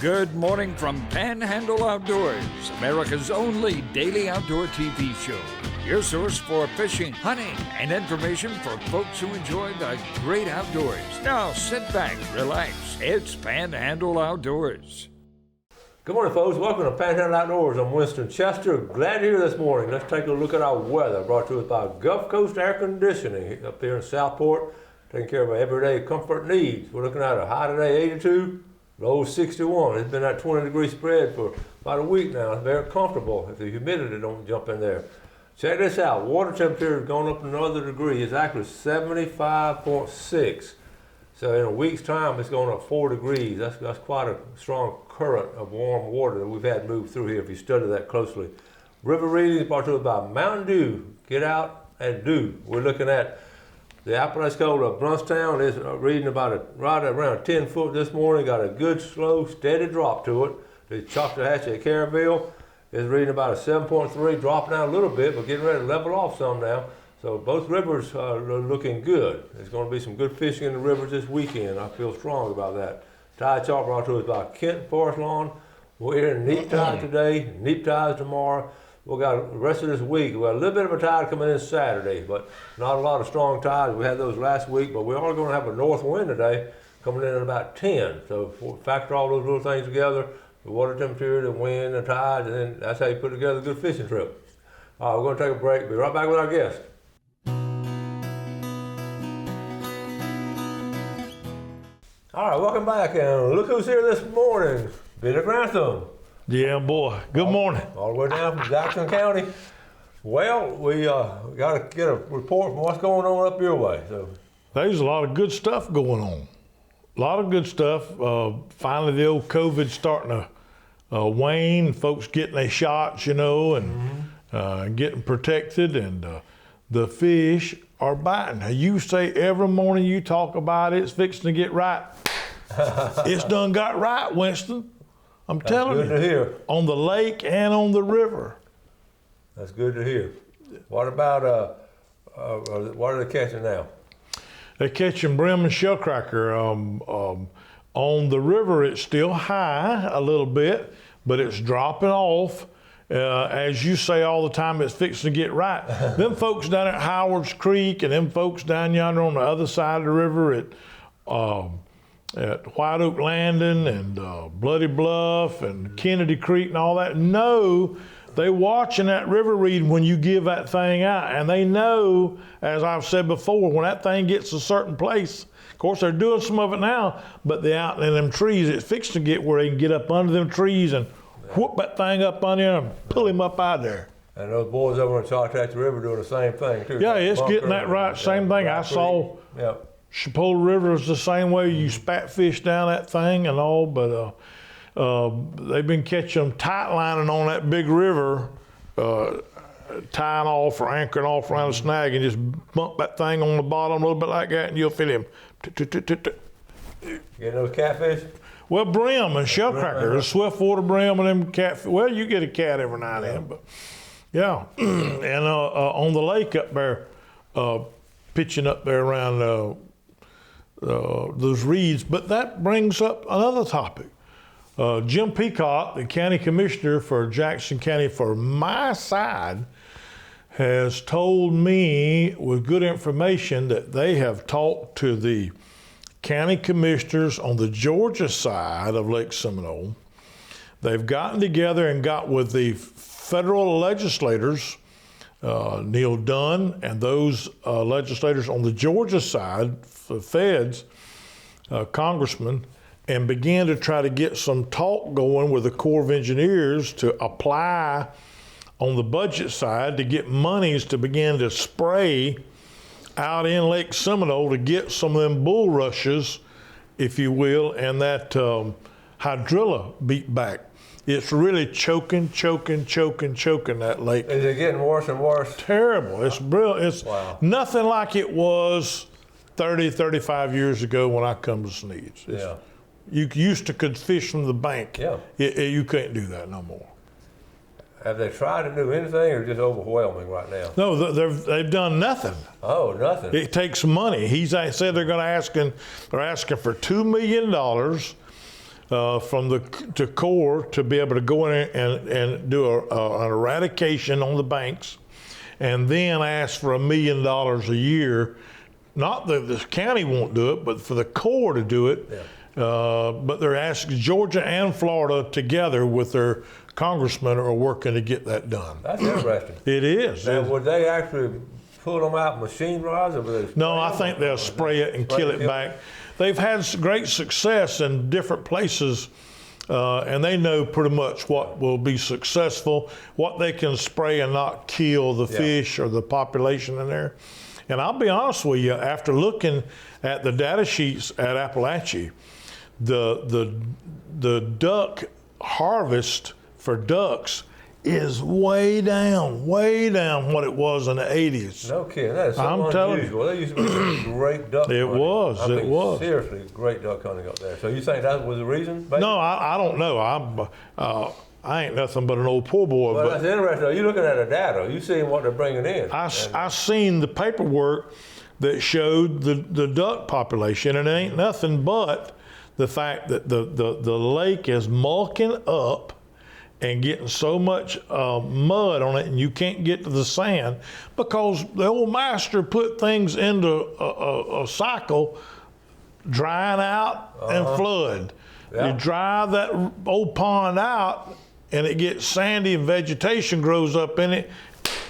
Good morning from Panhandle Outdoors, America's only daily outdoor TV show. Your source for fishing, hunting, and information for folks who enjoy the great outdoors. Now sit back, relax. It's Panhandle Outdoors. Good morning, folks. Welcome to Panhandle Outdoors. I'm Winston Chester. Glad you're here this morning. Let's take a look at our weather, brought to us by Gulf Coast Air Conditioning up here in Southport, taking care of our everyday comfort needs. We're looking at a high today, 82. Low 61. It's been that 20-degree spread for about a week now. It's very comfortable if the humidity don't jump in there. Check this out. Water temperature has gone up another degree. It's actually 75.6. So in a week's time, it's going up 4 degrees. That's quite a strong current of warm water that we've had move through here if you study that closely. River readings brought to us by Mountain Dew. Get out and do. We're looking at the Apalachicola of Brunstown is reading right around 10 foot this morning. Got a good, slow, steady drop to it. The Choctahatchee at Caryville is reading about a 7.3, dropping down a little bit, but getting ready to level off some now. So both rivers are looking good. There's going to be some good fishing in the rivers this weekend. I feel strong about that. Tide chart brought to us by Kent Forest Lawn. We're in neap tide today, neap tides tomorrow. We've got the rest of this week. We got a little bit of a tide coming in Saturday, but not a lot of strong tides. We had those last week, but we are going to have a north wind today coming in at about 10. So factor all those little things together, the water temperature, the wind, the tides, and then that's how you put together a good fishing trip. All right, we're going to take a break. Be right back with our guest. All right, welcome back, and look who's here this morning, Billy Grantham. Yeah, boy. Good morning. All the way down from Jackson County. Well, we got to get a report from what's going on up your way. So There's a lot of good stuff going on. A lot of good stuff. Finally, the old COVID's starting to wane. Folks getting their shots, and getting protected, and the fish are biting. Now, you say every morning you talk about it, it's fixing to get right. It's done got right, Winston. I'm telling you. That's good to hear. On the lake and on the river. That's good to hear. What about, what are they catching now? They're catching brim and shellcracker. On the river, it's still high a little bit, but it's dropping off. As you say all the time, it's fixing to get right. Them folks down at Howard's Creek and them folks down yonder on the other side of the river at White Oak Landing and Bloody Bluff and Kennedy Creek and all that, know they watching that river read when you give that thing out. And they know, as I've said before, when that thing gets a certain place, of course they're doing some of it now, but they're out in them trees, it's fixed to get where they can get up under them trees and whoop that thing up under there and pull him up out there. And those boys over in Choctahatchee River doing the same thing too. Yeah, it's getting that right. Same thing I saw. Yep. Chipotle River is the same way. You spat fish down that thing and all, but they've been catching them tight lining on that big river, tying off or anchoring off around the snag and just bump that thing on the bottom a little bit like that and you'll feel him. Getting those catfish? Well, brim and shellcracker, the swiftwater brim and them catfish. Well, you get a cat every now and then, but yeah. And on the lake up there, pitching up there around those reeds. But that brings up another topic. Jim Peacock, the county commissioner for Jackson County for my side, has told me with good information that they have talked to the county commissioners on the Georgia side of Lake Seminole. They've gotten together and got with the federal legislators, Neil Dunn, and those legislators on the Georgia side, the feds, congressmen, and began to try to get some talk going with the Corps of Engineers to apply on the budget side to get monies to begin to spray out in Lake Seminole to get some of them bulrushes, if you will, and that hydrilla beat back. It's really choking that lake. Is it getting worse and worse? Terrible. It's brilliant. It's wow. Nothing like it was 30, 35 years ago when I come to Sneed's. Yeah. You used to could fish from the bank. Yeah. You can't do that no more. Have they tried to do anything, or just overwhelming right now? No, they've done nothing. Oh, nothing. It takes money. They said they're asking for $2 million from the to Corps to be able to go in and do an eradication on the banks, and then ask for $1 million a year. Not that the county won't do it, but for the Corps to do it. Yeah. But they're asking Georgia and Florida together with their congressmen are working to get that done. That's interesting. It is. Now, would they actually pull them out machine-wise, or would they spray No, I them? think they'll spray it and kill it back. They've had great success in different places, and they know pretty much what will be successful, what they can spray and not kill the fish or the population in there. And I'll be honest with you, after looking at the data sheets at Appalachia, the duck harvest for ducks is way down what it was in the 80s. No kidding. That is so I'm telling unusual. There used to be some great duck hunting. It was. Seriously, great duck hunting up there. So you think that was the reason? Maybe? No, I don't know. I ain't nothing but an old poor boy. Well, but that's interesting. Are you looking at the data? You seeing what they're bringing in? I seen the paperwork that showed the duck population, and it ain't nothing but the fact that the lake is mulking up and getting so much mud on it, and you can't get to the sand because the old master put things into a cycle, drying out and flood. Yeah. You dry that old pond out, and it gets sandy, and vegetation grows up in it.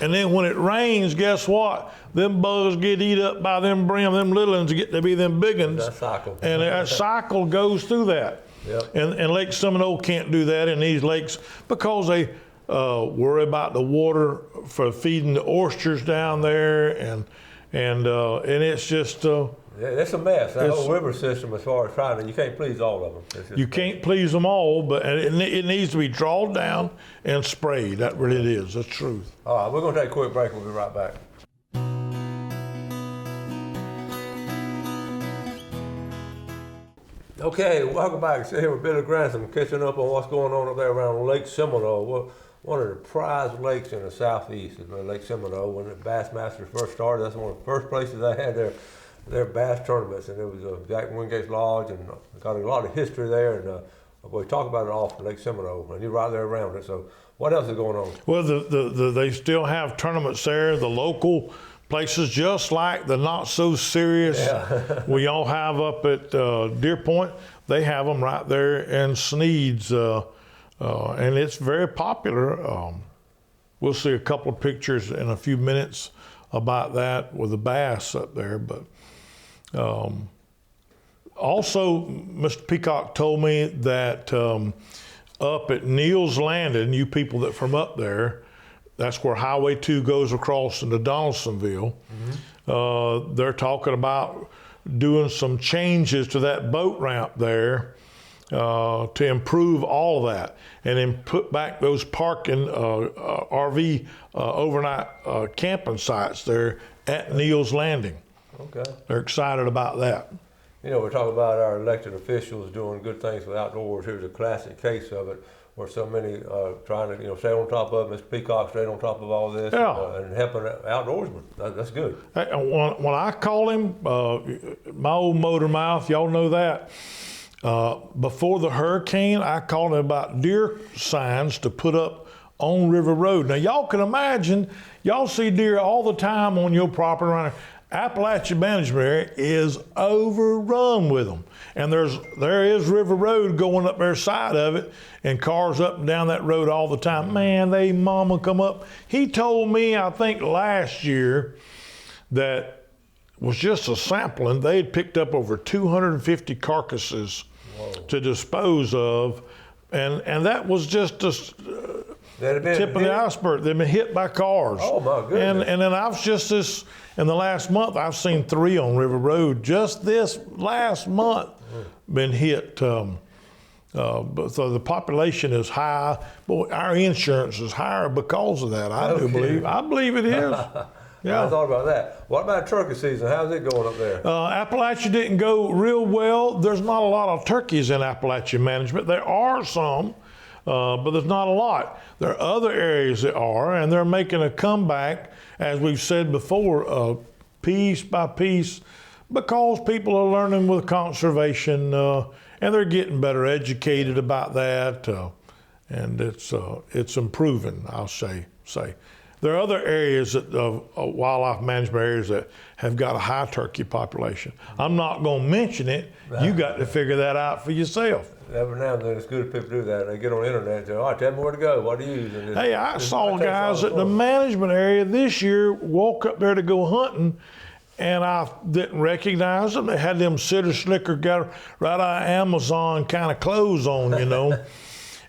And then when it rains, guess what? Them bugs get eat up by them brim. Them little ones get to be them big ones. That cycle. And that cycle goes through that. Yep. And Lake Seminole can't do that in these lakes because they worry about the water for feeding the oysters down there, and it's just. Yeah, it's a mess. That whole river system, as far as trying to, you can't please all of them. You can't please them all, but it needs to be drawn down and sprayed. That really is. That's the truth. All right, we're going to take a quick break. We'll be right back. Okay, welcome back. Sit here with Billy Grantham, catching up on what's going on up there around Lake Seminole. One of the prized lakes in the southeast is Lake Seminole. When the Bassmasters first started, that's one of the first places they had their bass tournaments, and it was Jack Wingate's Lodge, and got a lot of history there. And we talk about it often, Lake Seminole, and you're right there around it. So, what else is going on? Well, they still have tournaments there. The local places, just like the not so serious we all have up at Deer Point, they have them right there in Sneed's, and it's very popular. We'll see a couple of pictures in a few minutes about that with the bass up there, but also Mr. Peacock told me that up at Neal's Landing, you people that from up there, that's where Highway 2 goes across into Donaldsonville. Mm-hmm. They're talking about doing some changes to that boat ramp there to improve all of that, and then put back those parking RV overnight camping sites there at Neal's Landing. Okay. They're excited about that. You know, we're talking about our elected officials doing good things with outdoors. Here's a classic case of it, where so many trying to, stay on top of it. Mr. Peacock stayed on top of all this, and helping outdoorsmen. That's good. Hey, when I call him, my old motor mouth, y'all know that. Before the hurricane, I called him about deer signs to put up on River Road. Now, y'all can imagine, y'all see deer all the time on your property around here. Appalachia Management Area is overrun with them. And there is River Road going up their side of it, and cars up and down that road all the time. Man, they mama come up. He told me, I think last year, that was just a sampling. They had picked up over 250 carcasses to dispose of, and that was just a tip of the iceberg. They've been hit by cars. Oh my goodness! And then I've just in the last month, I've seen 3 on River Road. Just this last month, been hit. But so the population is high, but our insurance is higher because of that. I do believe. I believe it is. Yeah. I thought about that. What about turkey season? How's it going up there? Appalachia didn't go real well. There's not a lot of turkeys in Appalachia Management. There are some, but there's not a lot. There are other areas that are, and they're making a comeback, as we've said before, piece by piece, because people are learning with conservation and they're getting better educated about that, and it's improving. I'll say. There are other areas of wildlife management areas that have got a high turkey population. I'm not going to mention it. You got to figure that out for yourself. Every now and then it's good if people do that. They get on the internet and say, all right, tell me where to go. What do you use? Hey, I saw guys at the management area this year walk up there to go hunting, and I didn't recognize them. They had them sitter slicker got right out of Amazon kind of clothes on, you know.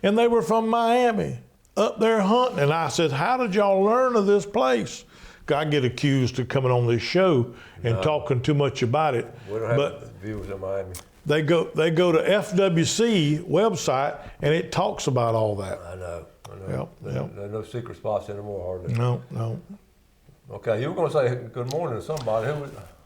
And they were from Miami, up there hunting. And I said, how did y'all learn of this place? I get accused of coming on this show and talking too much about it. We don't have viewers in Miami. They go to FWC website, and it talks about all that. I know. Yep. There's no secret spots anymore, hardly. No. Okay, you were going to say good morning to somebody.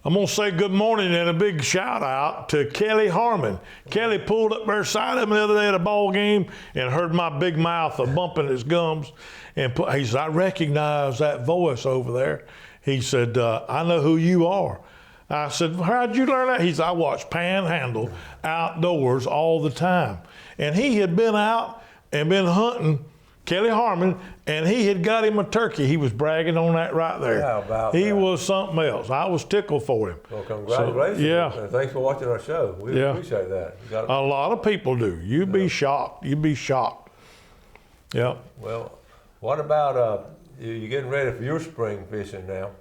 I'm going to say good morning and a big shout out to Kelly Harmon. Kelly pulled up beside him the other day at a ball game and heard my big mouth bumping his gums. And he said, I recognize that voice over there. He said, I know who you are. I said, how'd you learn that? He said, I watch Panhandle outdoors all the time. And he had been out and been hunting, Kelly Harmon, and he had got him a turkey. He was bragging on that right there. Yeah, about he that. was something else. I was tickled for him. Well, congratulations. So, yeah. And thanks for watching our show. We appreciate that. A lot of people do. You'd be shocked. You'd be shocked. Yeah. Well, what about you getting ready for your spring fishing now?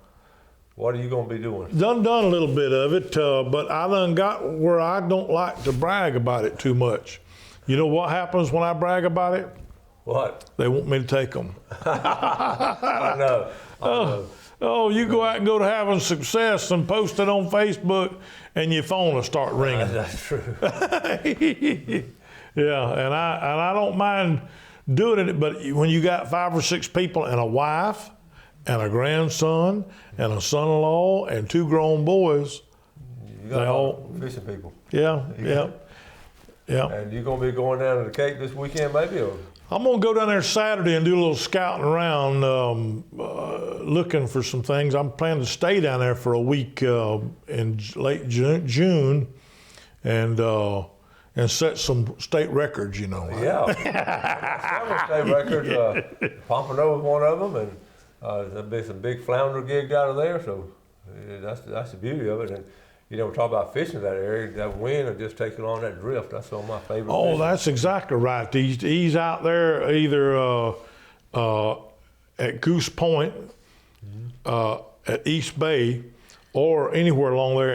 What are you going to be doing? Done a little bit of it, but I done got where I don't like to brag about it too much. You know what happens when I brag about it? What? They want me to take them. I know. Oh, you go out and go to having success and post it on Facebook, and your phone will start ringing. That's true. Yeah, and I don't mind doing it, but when you got 5 or 6 people and a wife and a grandson and a son-in-law and 2 grown boys, you got all fishing people. Yeah. And you're going to be going down to the Cape this weekend, maybe? Or? I'm going to go down there Saturday and do a little scouting around, looking for some things. I'm planning to stay down there for a week in late June and set some state records, you know. Yeah. Several state records. Pompano was one of them, and there'll be some big flounder gigs out of there, so that's the beauty of it. And you know, we talk about fishing in that area, that wind will just take it on that drift. That's one of my favorite fishing. That's exactly right. He's out there either at Goose Point, at East Bay, or anywhere along there,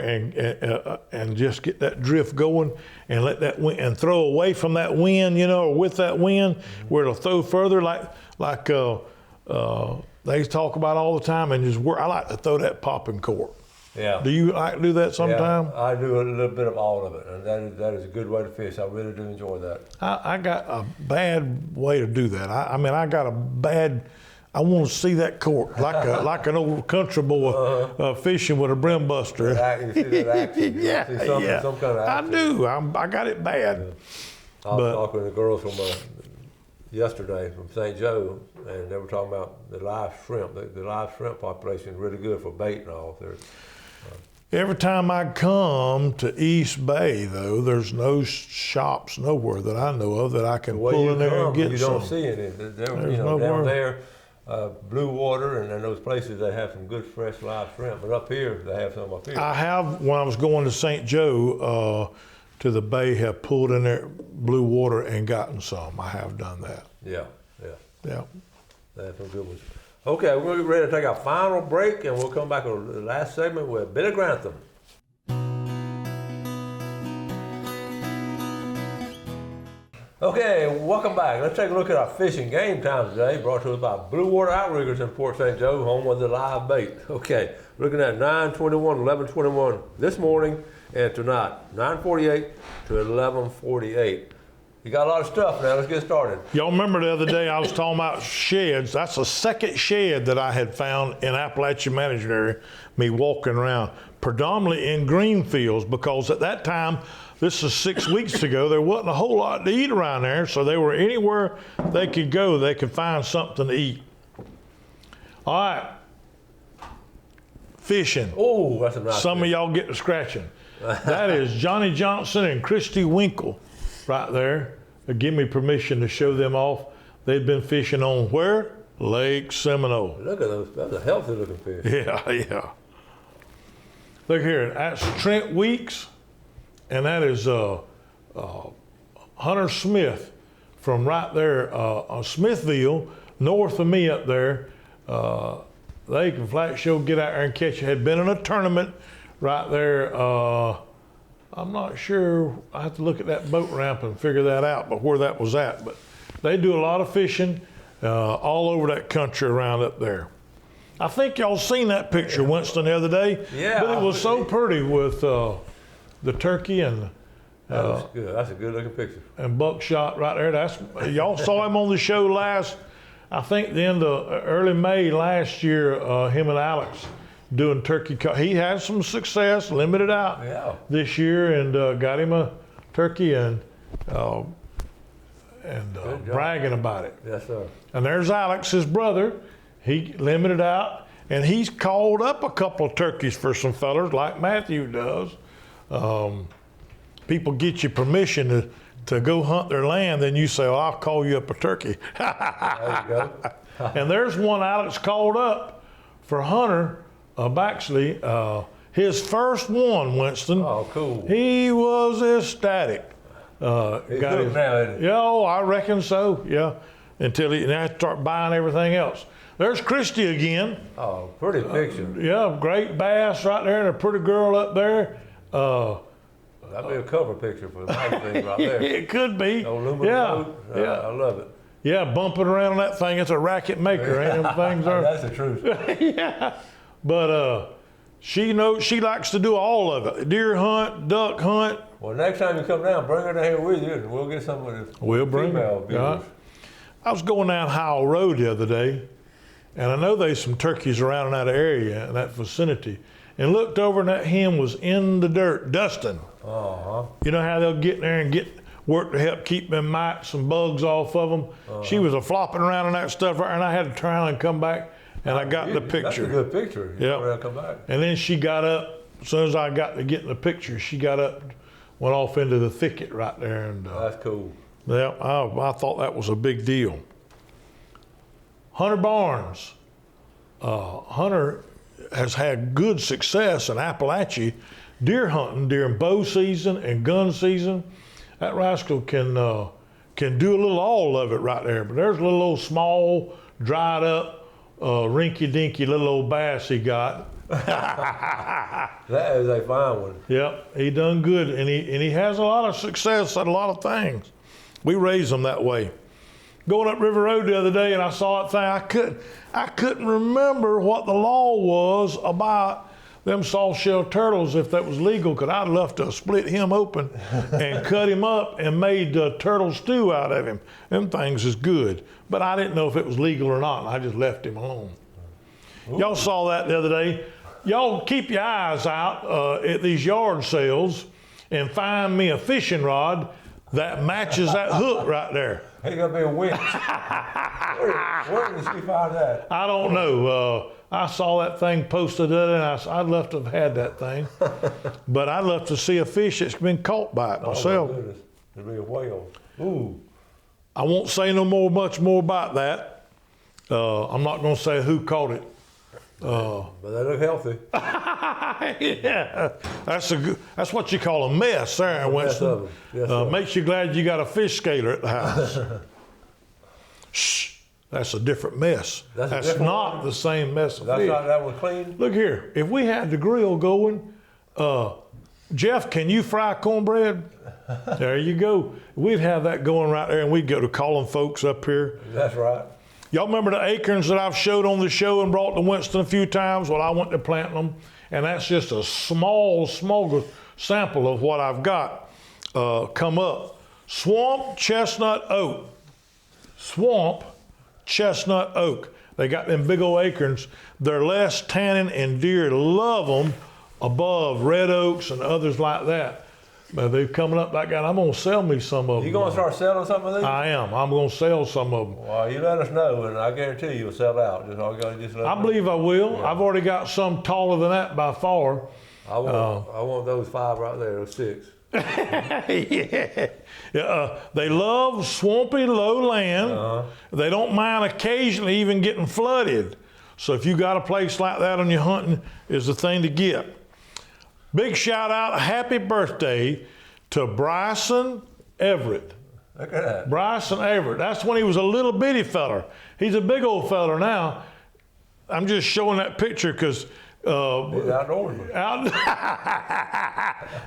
and just get that drift going and let that wind, and throw away from that wind, you know, or with that wind, where it'll throw further, like they talk about all the time, and just I like to throw that popping cork. Yeah. Do you like to do that sometime? Yeah, I do a little bit of all of it, and that is a good way to fish. I really do enjoy that. I got a bad way to do that. I mean, I got a bad. I want to see that cork like an old country boy fishing with a brim buster. You see that action. Yeah. Some kind of action. I do. I got it bad. Yeah. I was talking to the girls from yesterday from St. Joe, and they were talking about the live shrimp. The live shrimp population is really good for bait and all. Every time I come to East Bay, though, there's no shops nowhere that I know of that I can pull in there and get some. You don't see any. Down there, Blue Water, and in those places they have some good fresh live shrimp. But up here, they have some up here. I have, when I was going to St. Joe, to the bay, have pulled in there Blue Water and gotten some. I have done that. Yeah. Yeah. They have some good ones. Okay, we're going to get ready to take our final break, and we'll come back to the last segment with Billy Grantham. Okay, welcome back. Let's take a look at our fishing game time today, brought to us by Blue Water Outriggers in Port St. Joe, home of the live bait. Okay, looking at 9:21, 11:21 this morning and tonight, 9:48 to 11:48. You got a lot of stuff now. Let's get started. Y'all remember the other day I was talking about sheds. That's the second shed that I had found in Appalachian Management area, me walking around, predominantly in green fields, because at that time, this is 6 weeks ago, there wasn't a whole lot to eat around there, so they were anywhere they could go, they could find something to eat. All right, fishing. Oh, that's a nice Some fish. of y'all get to scratching. That is Johnny Johnson and Christy Winkle right there. They give me permission to show them off. They've been fishing on where? Lake Seminole. Look at those. That's a healthy looking fish. Yeah. Look here, that's Trent Weeks, and that is Hunter Smith from right there, Smithville, north of me up there. They can flat show, get out there and catch it. Had been in a tournament right there. I'm not sure. I have to look at that boat ramp and figure that out, but where that was at. But they do a lot of fishing all over that country around up there. I think y'all seen that picture, Winston, the other day. Yeah. But it was so pretty with the turkey and That was good. That's a good looking picture. and buckshot right there. That's y'all saw him on the show last. I think the end of early May last year. Him and Alex doing turkey. He had some success, limited out this year, and got him a turkey and bragging about it. Yes, sir. And there's Alex, his brother. He limited out, and he's called up a couple of turkeys for some fellers, like Matthew does. People get you permission to go hunt their land, then you say, "Well, I'll call you up a turkey." There you go. And there's one Alex called up for Hunter Baxley. His first one, Winston. Oh, cool. He was ecstatic. He's good now, isn't he? Yeah, oh, I reckon so. Yeah, until he now start buying everything else. There's Christy again. Oh, pretty picture. Yeah, great bass right there, and a pretty girl up there. That'd be a cover picture for the magazine right there. It could be. Aluminum Yeah, boat. yeah. I love it. Yeah, bumping around on that thing. It's a racket maker, ain't them things are? That's the truth. Yeah, but she knows she likes to do all of it: deer hunt, duck hunt. Well, next time you come down, bring her down here with you, and we'll get some of the We'll bring female her. viewers. I was going down Howell Road the other day, and I know there's some turkeys around in that area, in that vicinity, and looked over and that hen was in the dirt, dusting. You know how they'll get in there and work to help keep them mites and bugs off of them? She was flopping around in that stuff, and I had to turn around and come back, and I got the picture. That's a good picture. Yeah. Come back. And then she got up, as soon as I got to get in the picture, she got up, went off into the thicket right there. And That's cool. yeah, I thought that was a big deal. Hunter Barnes. Hunter has had good success in Appalachia deer hunting during bow season and gun season. That rascal can do a little all of it right there. But there's a little old small, dried up, rinky-dinky little old bass he got. That is a fine one. Yep, he done good, and he has a lot of success at a lot of things. We raise them that way. Going up River Road the other day, and I saw that thing. I couldn't remember what the law was about them soft shell turtles, if that was legal, because I'd love to split him open and cut him up and made turtle stew out of him. Them things is good, but I didn't know if it was legal or not, and I just left him alone. Ooh. Y'all saw that the other day. Y'all keep your eyes out at these yard sales and find me a fishing rod that matches that hook right there. He's gonna be a winch. Where did she find that? I don't know. I saw that thing posted and I'd love to have had that thing. But I'd love to see a fish that's been caught by it myself. Oh my goodness. It'd be a whale. Ooh. I won't say much more about that. I'm not gonna say who caught it. But they look healthy. Yeah, that's what you call a mess there, Winston. Yes, makes you glad you got a fish scaler at the house. Shh, that's a different mess. That's not the same mess of That's fish. not that one clean? Look here, if we had the grill going, Jeff, can you fry cornbread? There you go. We'd have that going right there, and we'd go to calling folks up here. That's right. Y'all remember the acorns that I've showed on the show and brought to Winston a few times? Well, I went to planting them, and that's just a small sample of what I've got come up. Swamp chestnut oak. Swamp chestnut oak. They got them big old acorns. They're less tannin, and deer love them above red oaks and others like that. But they're coming up like that. I'm going to sell me some of them. You going to start selling some of these? I am. I'm going to sell some of them. Well, you let us know, and I guarantee you'll sell out. Just let I believe I will. Yeah. I've already got some taller than that by far. I want those 5 right there, those 6. Yeah. They love swampy, low land. They don't mind occasionally even getting flooded. So if you got a place like that on your hunting, is the thing to get. Big shout out, happy birthday to Bryson Everett. Look at that. Bryson Everett. That's when he was a little bitty feller. He's a big old feller now. I'm just showing that picture because He's outdoorsman.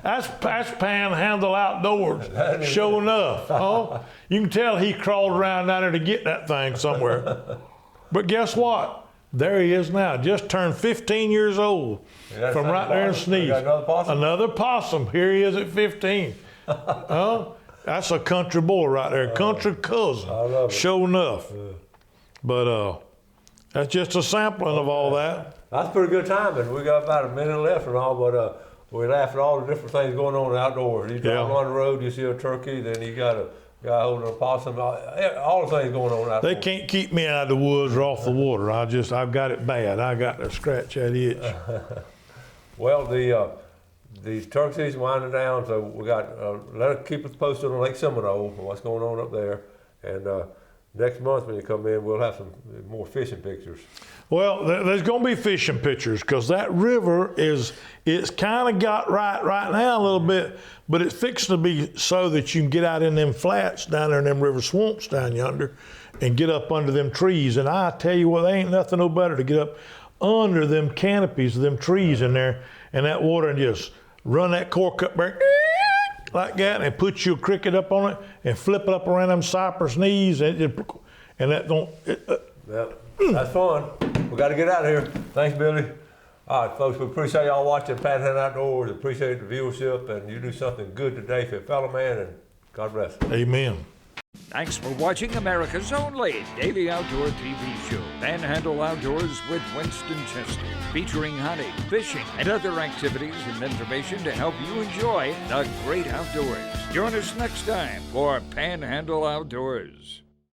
that's Panhandle outdoors, sure enough. Huh? You can tell he crawled around down there to get that thing somewhere. But guess what? There he is now, just turned 15 years old from right there in Sneeze. Another possum? Another possum. Here he is at 15. That's a country boy right there, country cousin. I love it. Sure enough. But that's just a sampling of all that. That's pretty good timing. We got about a minute left and all, but we laugh at all the different things going on outdoors. You drive on the road, you see a turkey, then you got a guy holding a possum. All the things going on outdoors. They can't keep me out of the woods or off the water. I've got it bad. I got to scratch that itch. Well, the turkey season winding down, so we got keep us posted on Lake Seminole and what's going on up there. And next month when you come in, we'll have some more fishing pictures. Well, there's going to be fishing pictures because that river it's kind of got right now a little bit, but it's fixing to be so that you can get out in them flats down there in them river swamps down yonder and get up under them trees. And I tell you what, there ain't nothing no better to get up under them canopies of them trees in there and that water and just run that cork up there like that and put your cricket up on it and flip it up around them cypress knees and that don't... Yep. That's fun. We got to get out of here. Thanks, Billy. All right, folks, we appreciate y'all watching Panhandle Outdoors. Appreciate the viewership, and you do something good today for your fellow man, and God bless. Amen. Thanks for watching America's only daily outdoor TV show, Panhandle Outdoors with Winston Chester, featuring hunting, fishing, and other activities and information to help you enjoy the great outdoors. Join us next time for Panhandle Outdoors.